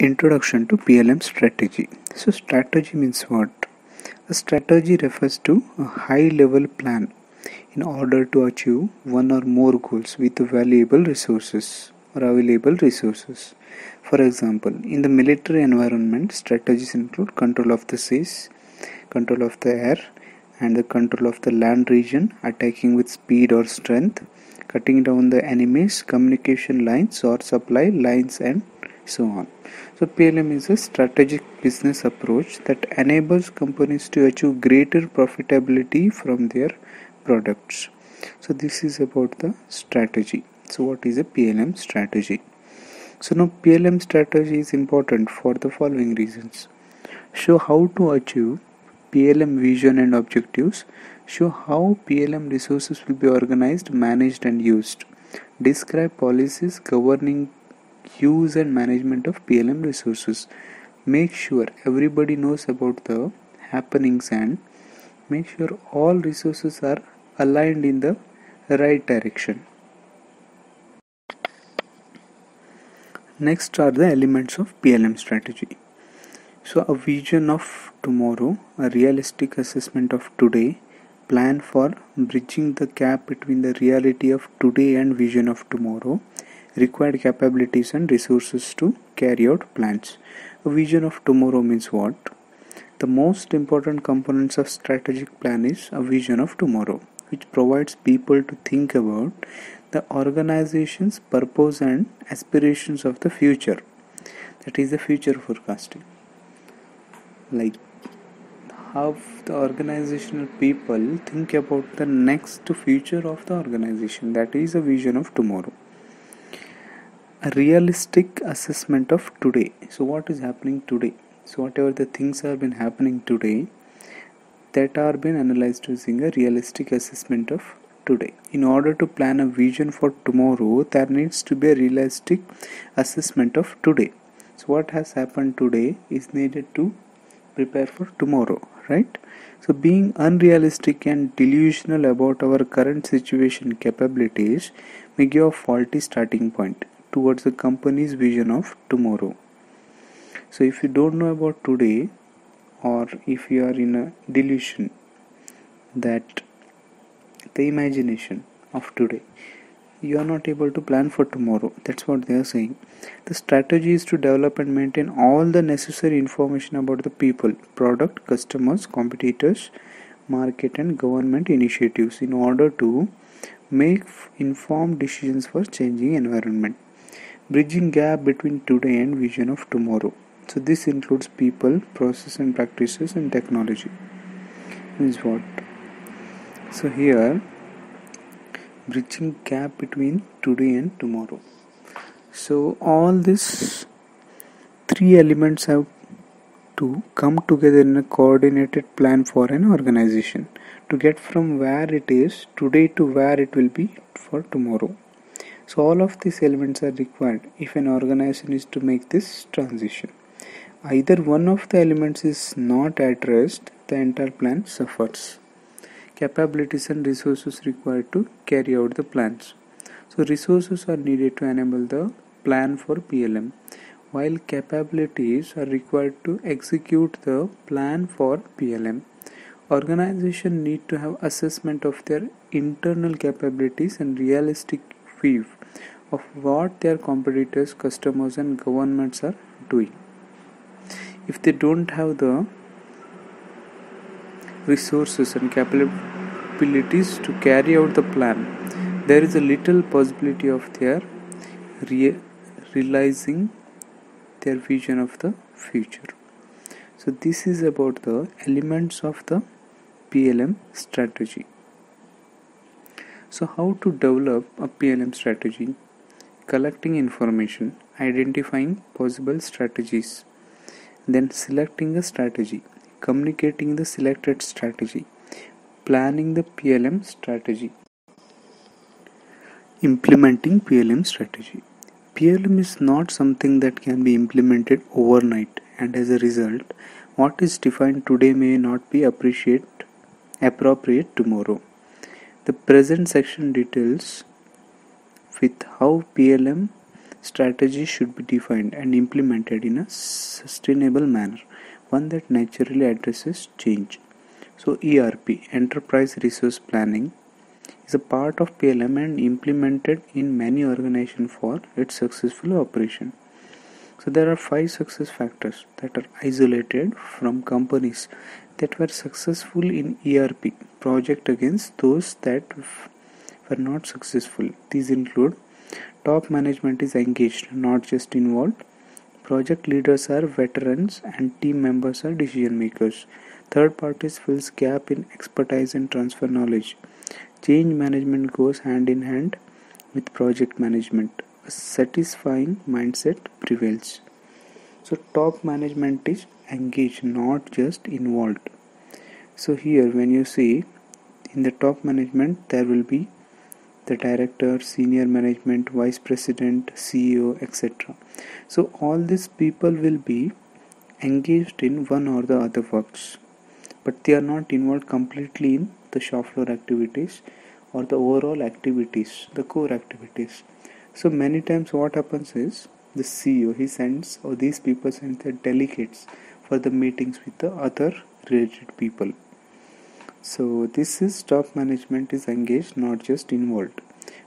Introduction to PLM strategy. So, strategy means what? A strategy refers to a high level plan in order to achieve one or more goals with valuable resources or available resources. For example, in the military environment, strategies include control of the seas, control of the air, and the control of the land region, attacking with speed or strength, cutting down the enemy's communication lines or supply lines, and so on. So, PLM is a strategic business approach that enables companies to achieve greater profitability from their products. So, this is about the strategy. So, what is a PLM strategy? So, now PLM strategy is important for the following reasons: show how to achieve PLM vision and objectives, show how PLM resources will be organized, managed, and used, describe policies governing use and management of PLM resources, make sure everybody knows about the happenings, and make sure all resources are aligned in the right direction. Next are the elements of PLM strategy. So, a vision of tomorrow, a realistic assessment of today, plan for bridging the gap between the reality of today and vision of tomorrow, required capabilities and resources to carry out plans. A vision of tomorrow means what? The most important components of strategic plan is a vision of tomorrow, which provides people to think about the organization's purpose and aspirations of the future. That is the future forecasting. Like how the organizational people think about the next future of the organization. That is a vision of tomorrow. A realistic assessment of today. So what is happening today? So whatever the things have been happening today, that are been analyzed using a realistic assessment of today. In order to plan a vision for tomorrow, there needs to be a realistic assessment of today. So what has happened today is needed to prepare for tomorrow, right? So being unrealistic and delusional about our current situation capabilities may give a faulty starting point towards the company's vision of tomorrow. So if you don't know about today, or if you are in a delusion that the imagination of today, you are not able to plan for tomorrow. That's what they are saying. The strategy is to develop and maintain all the necessary information about the people, product, customers, competitors, market, and government initiatives in order to make informed decisions for changing environment, bridging gap between today and vision of tomorrow. So this includes people, process and practices, and technology. Is what? So here, bridging gap between today and tomorrow. So all these three elements have to come together in a coordinated plan for an organization to get from where it is today to where it will be for tomorrow. So all of these elements are required if an organization is to make this transition. Either one of the elements is not addressed, the entire plan suffers. Capabilities and resources required to carry out the plans. So resources are needed to enable the plan for PLM, while capabilities are required to execute the plan for PLM. Organizations need to have assessment of their internal capabilities and realistic view of what their competitors, customers, and governments are doing. If they don't have the resources and capabilities to carry out the plan, there is a little possibility of their realizing their vision of the future. So this is about the elements of the PLM strategy. So how to develop a PLM strategy? Collecting information, identifying possible strategies, then selecting a strategy, communicating the selected strategy, planning the PLM strategy, implementing PLM strategy. PLM is not something that can be implemented overnight, and as a result, what is defined today may not be appropriate tomorrow. The present section details with how PLM strategies should be defined and implemented in a sustainable manner, one that naturally addresses change. So ERP, Enterprise Resource Planning, is a part of PLM and implemented in many organizations for its successful operation. So there are 5 success factors that are isolated from companies that were successful in ERP project against those that were not successful. These include: top management is engaged, not just involved. Project leaders are veterans and team members are decision makers. Third parties fills gap in expertise and transfer knowledge. Change management goes hand in hand with project management. A satisfying mindset prevails. So top management is engaged, not just involved. So here when you see in the top management, there will be the director, senior management, vice president, CEO, etc. So all these people will be engaged in one or the other works, but they are not involved completely in the shop floor activities or the overall activities, the core activities. So many times what happens is the CEO, he sends, or these people send their delegates for the meetings with the other related people. So this is top management is engaged, not just involved.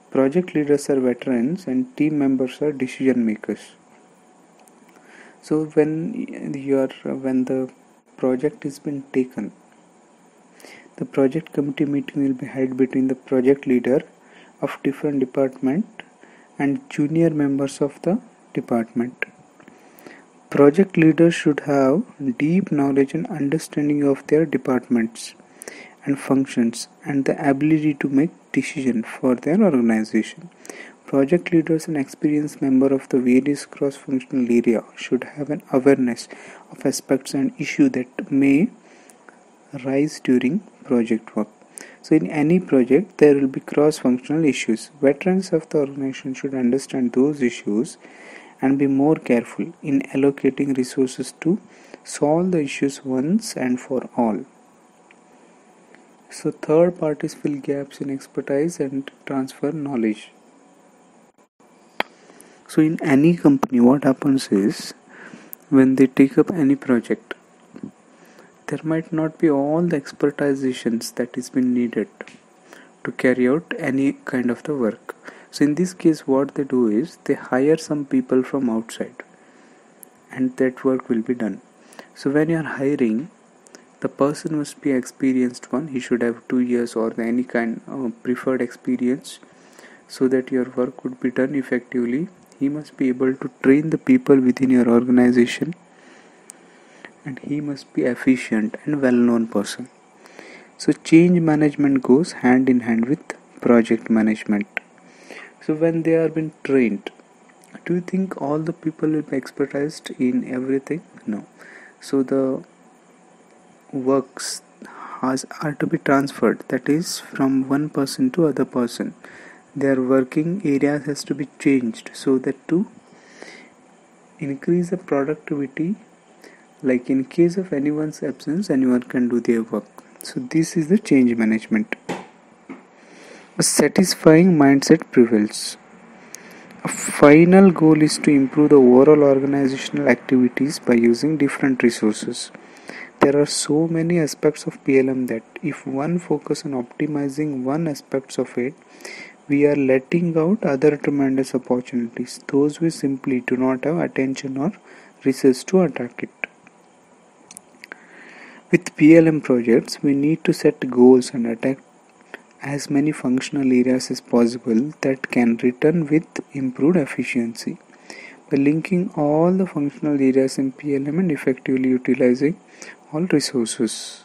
Project leaders are veterans and team members are decision makers. So when the project is been taken, the project committee meeting will be held between the project leader of different department and junior members of the department. Project leaders should have deep knowledge and understanding of their departments and functions and the ability to make decisions for their organization. Project leaders and experienced members of the various cross-functional area should have an awareness of aspects and issues that may rise during project work. So in any project there will be cross-functional issues. Veterans of the organization should understand those issues and be more careful in allocating resources to solve the issues once and for all. So third parties fill gaps in expertise and transfer knowledge. So in any company what happens is when they take up any project, there might not be all the expertizations that is been needed to carry out any kind of the work. So in this case what they do is they hire some people from outside and that work will be done. So when you are hiring, the person must be experienced one. He should have 2 years or any kind of preferred experience so that your work would be done effectively. He must be able to train the people within your organization and he must be efficient and well-known person. So change management goes hand in hand with project management. So when they are being trained, do you think all the people will be expertised in everything? No. So the works are to be transferred, that is from one person to other person. Their working areas has to be changed so that to increase the productivity, like in case of anyone's absence anyone can do their work. So this is the change management. A satisfying mindset prevails. A final goal is to improve the overall organizational activities by using different resources. There are so many aspects of PLM that if one focus on optimizing one aspects of it, we are letting out other tremendous opportunities, those we simply do not have attention or research to attack it. With PLM projects, we need to set goals and attack as many functional areas as possible that can return with improved efficiency. By linking all the functional areas in PLM and effectively utilizing all resources.